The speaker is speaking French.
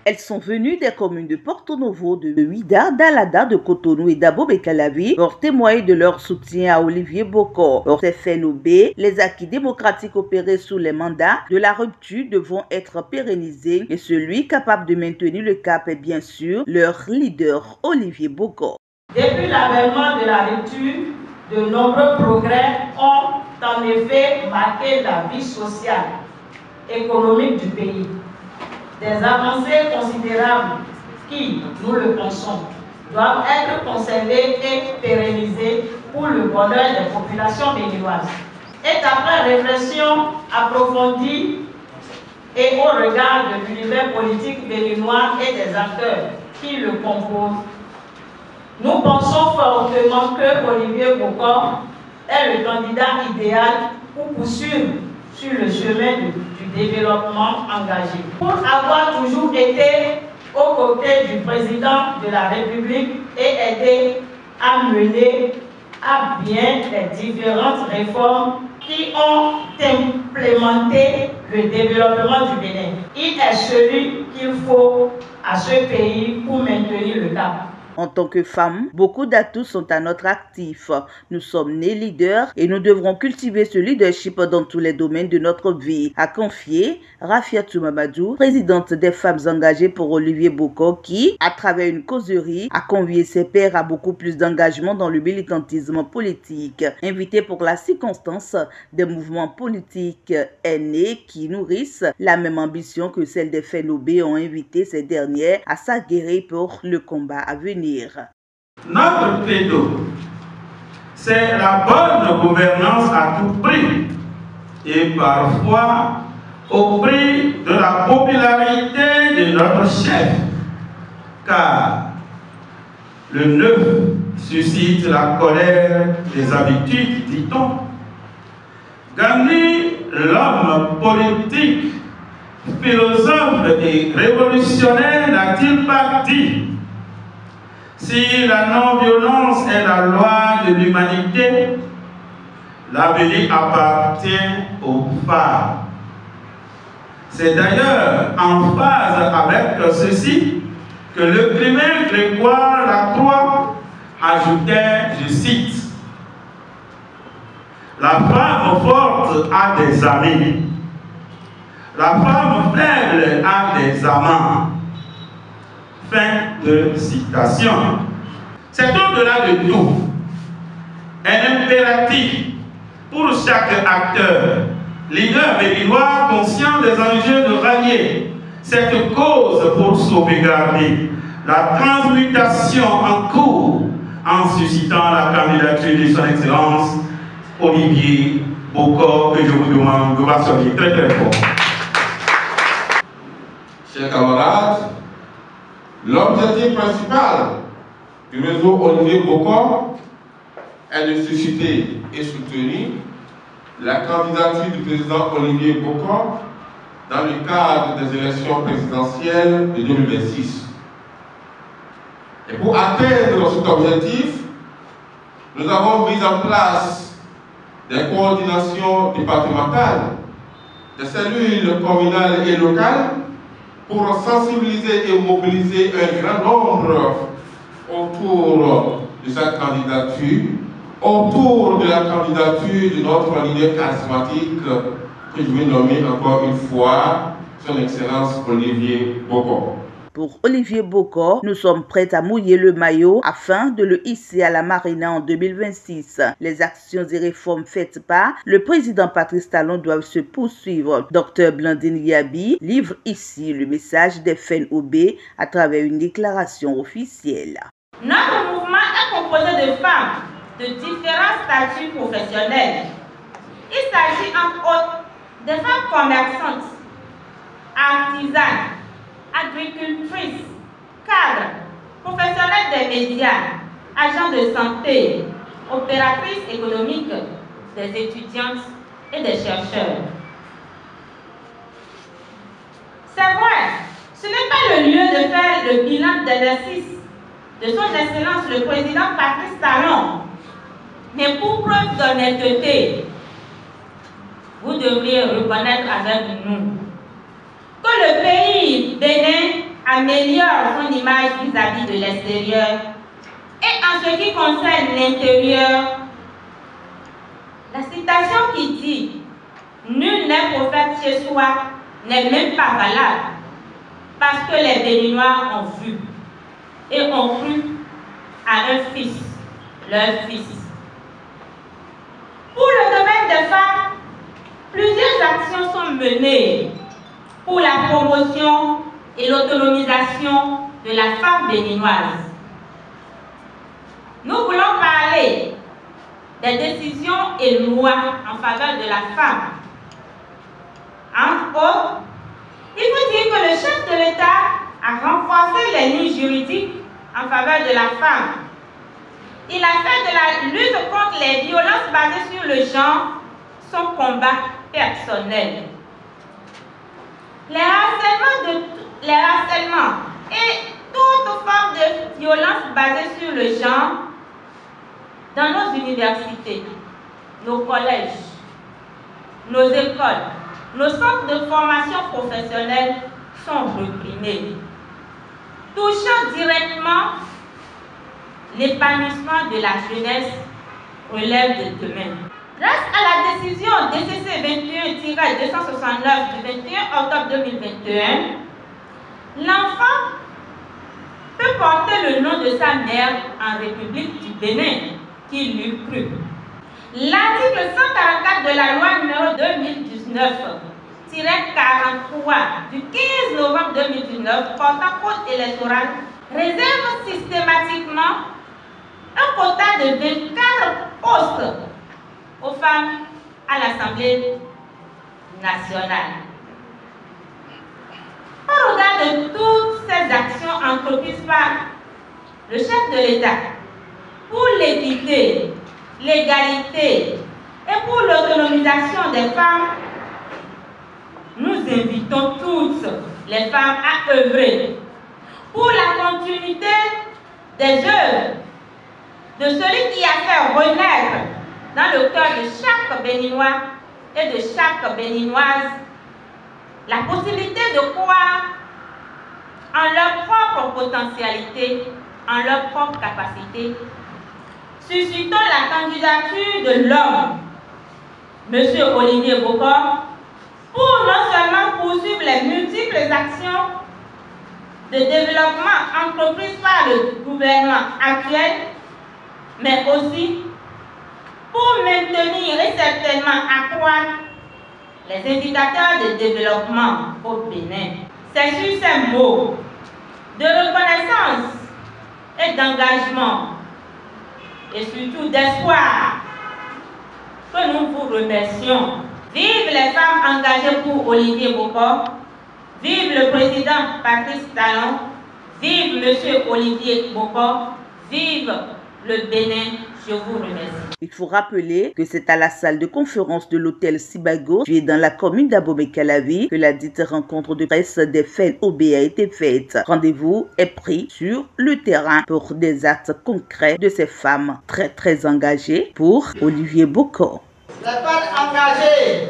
Elles sont venues des communes de Porto Novo, de Ouida, d'Alada, de Cotonou et d'Abo-Bekalavi pour témoigner de leur soutien à Olivier Bokor. Pour ces FNOB, les acquis démocratiques opérés sous les mandats de la rupture devront être pérennisés et celui capable de maintenir le cap est bien sûr leur leader Olivier Bokor. Depuis l'avènement de la rupture, de nombreux progrès ont en effet marqué la vie sociale, économique du pays. Des avancées considérables qui, nous le pensons, doivent être conservées et pérennisées pour le bonheur des populations béninoises. Et après réflexion approfondie et au regard de l'univers politique béninois et des acteurs qui le composent, nous pensons fortement que Olivier Bokor est le candidat idéal pour poursuivre sur le chemin du développement engagé. Pour avoir toujours été aux côtés du président de la République et aider à mener à bien les différentes réformes qui ont implémenté le développement du Bénin. Il est celui qu'il faut à ce pays pour maintenir le cap. En tant que femmes, beaucoup d'atouts sont à notre actif. Nous sommes nés leaders et nous devrons cultiver ce leadership dans tous les domaines de notre vie, a confié Rafiatou Mamadou, présidente des femmes engagées pour Olivier Bokor, qui, à travers une causerie, a convié ses pairs à beaucoup plus d'engagement dans le militantisme politique. Invité pour la circonstance, des mouvements politiques aînés qui nourrissent la même ambition que celle des FNOB ont invité ces dernières à s'aguerrir pour le combat à venir. Notre credo, c'est la bonne gouvernance à tout prix et parfois au prix de la popularité de notre chef, car le neuf suscite la colère des habitudes, dit-on. Gandhi, l'homme politique, philosophe et révolutionnaire, n'a-t-il pas dit: si la non-violence est la loi de l'humanité, l'avenir appartient aux femmes. C'est d'ailleurs en phase avec ceci que le primaire Grégoire Lacroix ajoutait, je cite, la femme forte a des amis, la femme faible a des amants. Fin de citation. C'est au-delà de tout un impératif pour chaque acteur, leader béninois conscient des enjeux de rallier cette cause pour sauvegarder la transmutation en cours en suscitant la candidature de son Excellence Olivier Bokor, que je vous demande de m'assurer très très fort. Chers camarades, l'objectif principal du réseau Olivier Bokor est de susciter et soutenir la candidature du président Olivier Bokor dans le cadre des élections présidentielles de 2026. Et pour atteindre cet objectif, nous avons mis en place des coordinations départementales, des cellules communales et locales pour sensibiliser et mobiliser un grand nombre autour de cette candidature, autour de la candidature de notre leader charismatique que je vais nommer encore une fois, son Excellence Olivier Bokor. Pour Olivier Bokor, nous sommes prêts à mouiller le maillot afin de le hisser à la marina en 2026. Les actions et réformes faites par le président Patrice Talon doivent se poursuivre. Dr Blandine Yabi livre ici le message des FNOB à travers une déclaration officielle. Notre mouvement est composé de femmes de différents statuts professionnels. Il s'agit entre autres des femmes commerçantes, artisanes, agricultrices, cadres, professionnels des médias, agents de santé, opératrices économiques, des étudiantes et des chercheurs. C'est vrai, ce n'est pas le lieu de faire le bilan d'exercice de son Excellence le président Patrice Talon, mais pour preuve d'honnêteté, vous devriez reconnaître avec nous que le pays Bénin améliore son image vis-à-vis de l'extérieur. Et en ce qui concerne l'intérieur, la citation qui dit « Nul n'est prophète chez soi » n'est même pas valable parce que les Béninois ont vu et ont cru à un fils, leur fils. Pour le domaine des femmes, plusieurs actions sont menées pour la promotion et l'autonomisation de la femme béninoise. Nous voulons parler des décisions et lois en faveur de la femme. Entre autres, il faut dire que le chef de l'État a renforcé les lignes juridiques en faveur de la femme. Il a fait de la lutte contre les violences basées sur le genre son combat personnel. Les harcèlements et toute forme de violence basée sur le genre dans nos universités, nos collèges, nos écoles, nos centres de formation professionnelle sont réprimés, touchant directement l'épanouissement de la jeunesse relève de demain. Grâce à la décision DCC 21-269 du 21 octobre 2021, l'enfant peut porter le nom de sa mère en République du Bénin, qui l'eût cru. L'article 144 de la loi numéro 2019-43 du 15 novembre 2019 portant code électoral réserve systématiquement un quota de 24 postes aux femmes à l'Assemblée nationale. Au regard de toutes ces actions entreprises par le chef de l'État pour l'équité, l'égalité et pour l'autonomisation des femmes, nous invitons toutes les femmes à œuvrer pour la continuité des œuvres de celui qui a fait renaître dans le cœur de chaque Béninois et de chaque Béninoise la possibilité de croire en leur propre potentialité, en leur propre capacité. Suscitons la candidature de l'homme, M. Olivier Bokor, pour non seulement poursuivre les multiples actions de développement entreprises par le gouvernement actuel, mais aussi pour maintenir et certainement accroître les indicateurs de développement au Bénin. C'est sur ces mots de reconnaissance et d'engagement et surtout d'espoir que nous vous remercions. Vive les femmes engagées pour Olivier Bokor, vive le président Patrice Talon, vive M. Olivier Bokor, vive le Bénin. Je vous remercie. Il faut rappeler que c'est à la salle de conférence de l'hôtel Sibago, situé dans la commune d'Abomey-Calavi, que la dite rencontre de presse des FENOB a été faite. Rendez-vous est pris sur le terrain pour des actes concrets de ces femmes très engagées pour Olivier Bokor. Les femmes engagées